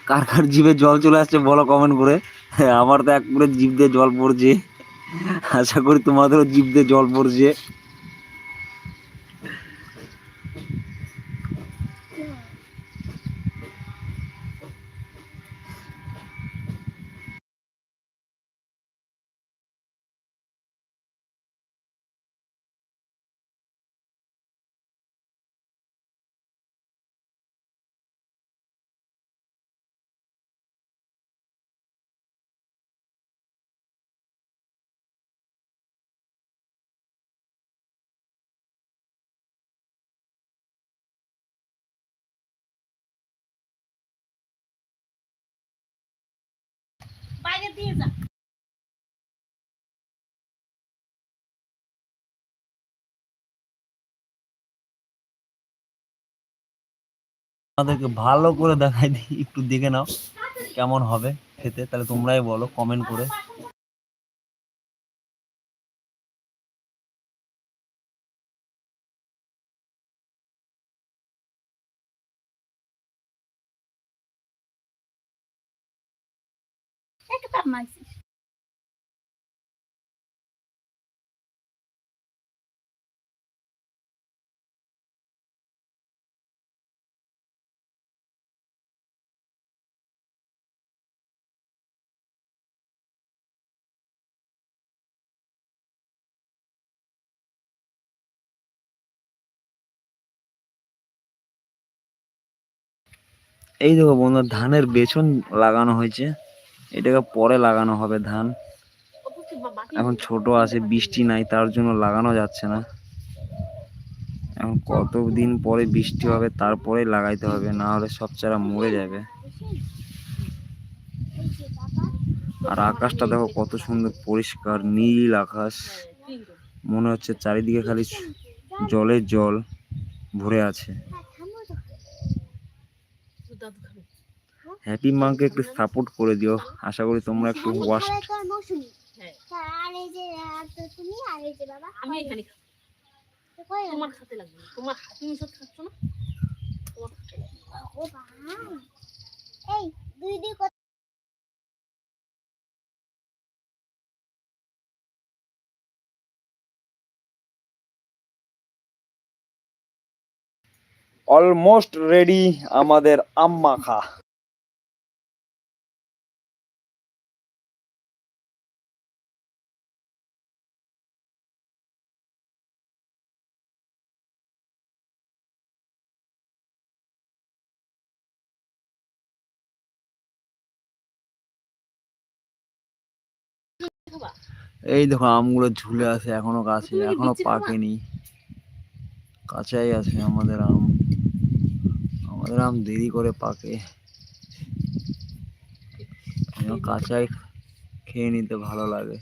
কার কার জিভে জল চলে আসছে বলো কমেন্ট করে। আমার তো এক পুরো জিভ দিয়ে জল পড়ছে, আশা করি তোমাদেরও জিভ দিয়ে জল পড়ছে। আমাদেরকে ভালো করে দেখাই দিই, একটু দেখে নাও কেমন হবে খেতে, তাহলে তোমরাই বলো কমেন্ট করে। এই দেখো বন্ধু, ধানের বেছন লাগানো হয়েছে, এটাকে পরে লাগানো হবে ধান। এখন ছোট আছে, বৃষ্টি নাই, তার জন্য লাগানো যাচ্ছে না। এখন কতদিন পরে বৃষ্টি হবে তারপরে লাগাইতে হবে, না হলে সব চারা মরে যাবে। আর আকাশটা দেখো কত সুন্দর পরিষ্কার নীল আকাশ, মনে হচ্ছে চারিদিকে খালি জলের জল ভরে আছে। হ্যাপি মাকে একটু সাপোর্ট করে দিও, আশা করি তোমরা একটু ওয়াশ। অলমোস্ট রেডি আমাদের আম মাখা। এই দেখো আমগুলো ঝুলে আছে, এখনো গাছে, এখনো পাকেনি, কাঁচাই আছে আমাদের আম। আমাদের আম দেরি করে পাকে, কাঁচাই খেয়ে নিতে ভালো লাগে।